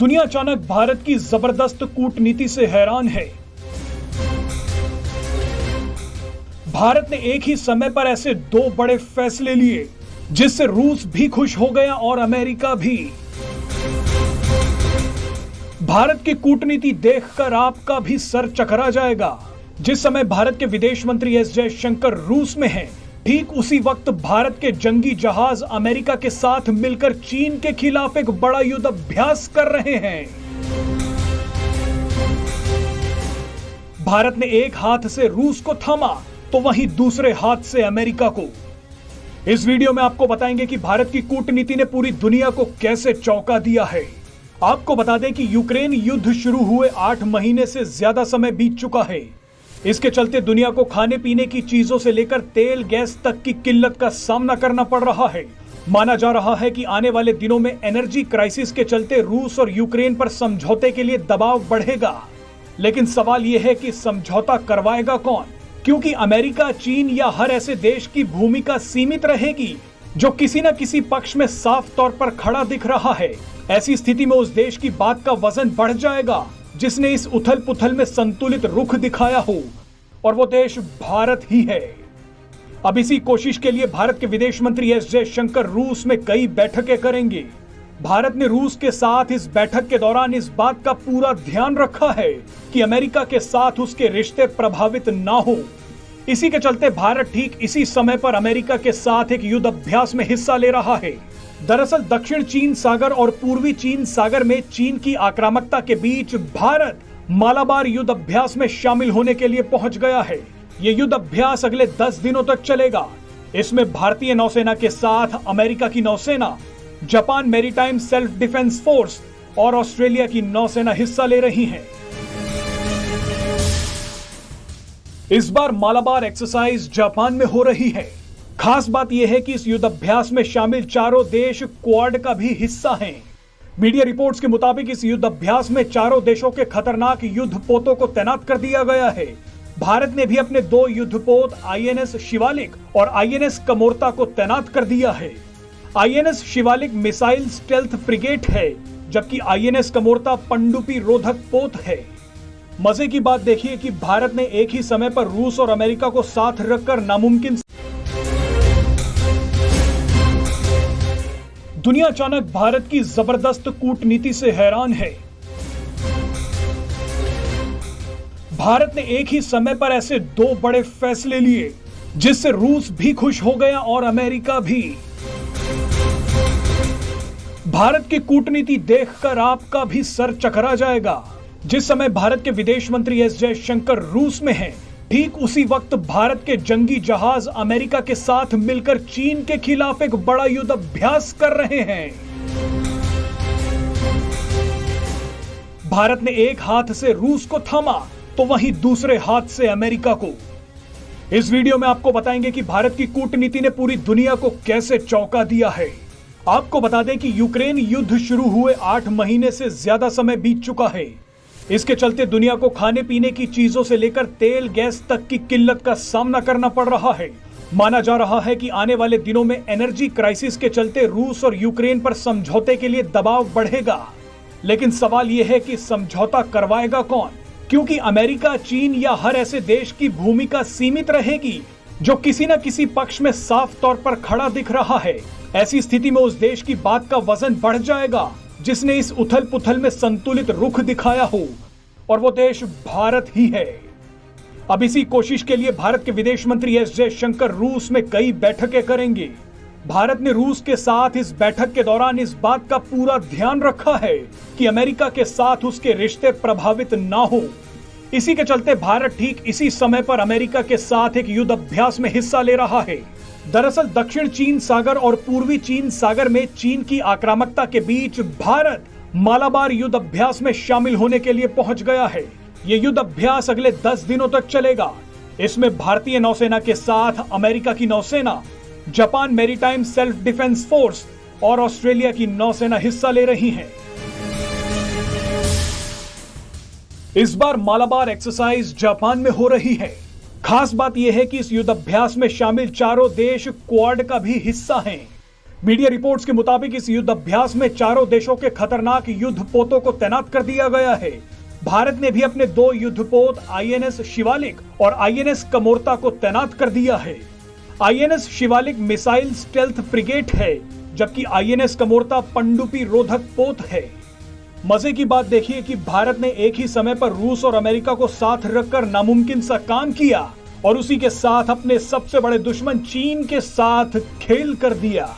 दुनिया अचानक भारत की जबरदस्त कूटनीति से हैरान है। भारत ने एक ही समय पर ऐसे दो बड़े फैसले लिए जिससे रूस भी खुश हो गया और अमेरिका भी। भारत की कूटनीति देखकर आपका भी सर चकरा जाएगा। जिस समय भारत के विदेश मंत्री एस जयशंकर रूस में हैं, ठीक उसी वक्त भारत के जंगी जहाज अमेरिका के साथ मिलकर चीन के खिलाफ एक बड़ा युद्ध अभ्यास कर रहे हैं। भारत ने एक हाथ से रूस को थामा तो वहीं दूसरे हाथ से अमेरिका को। इस वीडियो में आपको बताएंगे कि भारत की कूटनीति ने पूरी दुनिया को कैसे चौंका दिया है। आपको बता दें कि यूक्रेन युद्ध शुरू हुए 8 महीने से ज्यादा समय बीत चुका है। इसके चलते दुनिया को खाने पीने की चीजों से लेकर तेल गैस तक की किल्लत का सामना करना पड़ रहा है। माना जा रहा है कि आने वाले दिनों में एनर्जी क्राइसिस के चलते रूस और यूक्रेन पर समझौते के लिए दबाव बढ़ेगा। लेकिन सवाल यह है कि समझौता करवाएगा कौन, क्योंकि अमेरिका, चीन या हर ऐसे देश की भूमिका सीमित रहेगी जो किसी न किसी पक्ष में साफ तौर पर खड़ा दिख रहा है। ऐसी स्थिति में उस देश की बात का वजन बढ़ जाएगा जिसने इस उथल पुथल में संतुलित रुख दिखाया हो, और वो देश भारत ही है। अब इसी कोशिश के लिए भारत के विदेश मंत्री एस जयशंकर रूस में कई बैठकें करेंगे। भारत ने रूस के साथ इस बैठक के दौरान इस बात का पूरा ध्यान रखा है कि अमेरिका के साथ उसके रिश्ते प्रभावित ना हो। इसी के चलते भारत ठीक इसी समय पर अमेरिका के साथ एक युद्ध अभ्यास में हिस्सा ले रहा है। दरअसल दक्षिण चीन सागर और पूर्वी चीन सागर में चीन की आक्रामकता के बीच भारत मालाबार युद्ध अभ्यास में शामिल होने के लिए पहुंच गया है। ये युद्ध अभ्यास अगले 10 दिनों तक चलेगा। इसमें भारतीय नौसेना के साथ अमेरिका की नौसेना, Japan maritime self defence force और ऑस्ट्रेलिया की नौसेना हिस्सा ले रही हैं। इस बार मालाबार एक्सरसाइज जापान में हो रही है। खास बात यह है कि इस युद्ध अभ्यास में शामिल चारों देश क्वाड का भी हिस्सा हैं। मीडिया रिपोर्ट्स के मुताबिक इस युद्ध अभ्यास में चारों देशों के खतरनाक युद्धपोतों को तैनात कर दिया गया है। भारत ने भी अपने 2 युद्धपोत आईएनएस शिवालिक और आईएनएस कमोर्ता को तैनात कर दिया है। INS Shivalik missile stealth frigate है, जबकि आईएनएस कमोर्ता पनडुब्बी रोधक पोत है। मजे की बात देखिए कि भारत ने एक ही समय पर रूस और अमेरिका को साथ रखकर नामुमकिन। दुनिया अचानक भारत की जबरदस्त कूटनीति से हैरान है। भारत ने एक ही समय पर ऐसे 2 बड़े फैसले लिए जिससे रूस भी खुश हो गया और अमेरिका भी। भारत की कूटनीति देखकर आपका भी सर चकरा जाएगा। जिस समय भारत के विदेश मंत्री एस जयशंकर रूस में हैं, ठीक उसी वक्त भारत के जंगी जहाज अमेरिका के साथ मिलकर चीन के खिलाफ एक बड़ा युद्ध अभ्यास कर रहे हैं। भारत ने एक हाथ से रूस को थामा तो वहीं दूसरे हाथ से अमेरिका को। इस वीडियो में आपको बताएंगे कि भारत की कूटनीति ने पूरी दुनिया को कैसे चौंका दिया है। आपको बता दें कि यूक्रेन युद्ध शुरू हुए 8 महीने से ज्यादा समय बीत चुका है। इसके चलते दुनिया को खाने पीने की चीजों से लेकर तेल गैस तक की किल्लत का सामना करना पड़ रहा है। माना जा रहा है कि आने वाले दिनों में एनर्जी क्राइसिस के चलते रूस और यूक्रेन पर समझौते के लिए दबाव बढ़ेगा। लेकिन सवाल यह है कि समझौता करवाएगा कौन, क्योंकि अमेरिका, चीन या हर ऐसे देश की भूमिका सीमित रहेगी जो किसी न किसी पक्ष में साफ तौर पर खड़ा दिख रहा है। ऐसी स्थिति में उस देश की बात का वजन बढ़ जाएगा जिसने इस उथल पुथल में संतुलित रुख दिखाया हो, और वो देश भारत ही है। अब इसी कोशिश के लिए भारत के विदेश मंत्री एस जयशंकर रूस में कई बैठकें करेंगे। भारत ने रूस के साथ इस बैठक के दौरान इस बात का पूरा ध्यान रखा है कि अमेरिका के साथ उसके रिश्ते प्रभावित ना हो। इसी के चलते भारत ठीक इसी समय पर अमेरिका के साथ एक युद्ध अभ्यास में हिस्सा ले रहा है। दरअसल दक्षिण चीन सागर और पूर्वी चीन सागर में चीन की आक्रामकता के बीच भारत मालाबार युद्ध अभ्यास में शामिल होने के लिए पहुंच गया है। ये युद्ध अभ्यास अगले 10 दिनों तक चलेगा। इसमें भारतीय नौसेना के साथ अमेरिका की नौसेना, Japan maritime self defence force और ऑस्ट्रेलिया की नौसेना हिस्सा ले रही हैं। इस बार मालाबार एक्सरसाइज जापान में हो रही है। खास बात यह है कि इस युद्ध अभ्यास में शामिल चारों देश क्वाड का भी हिस्सा हैं। मीडिया रिपोर्ट्स के मुताबिक इस युद्ध अभ्यास में चारों देशों के खतरनाक युद्धपोतों को तैनात कर दिया गया है। भारत ने भी अपने 2 युद्धपोत आईएनएस शिवालिक और आईएनएस कमोरता को तैनात कर दिया है। INS Shivalik missile stealth frigate है, जबकि आईएनएस कमोरता पनडुब्बी रोधक पोत है। मजे की बात देखिए कि भारत ने एक ही समय पर रूस और अमेरिका को साथ रखकर नामुमकिन सा काम किया और उसी के साथ अपने सबसे बड़े दुश्मन चीन के साथ खेल कर दिया।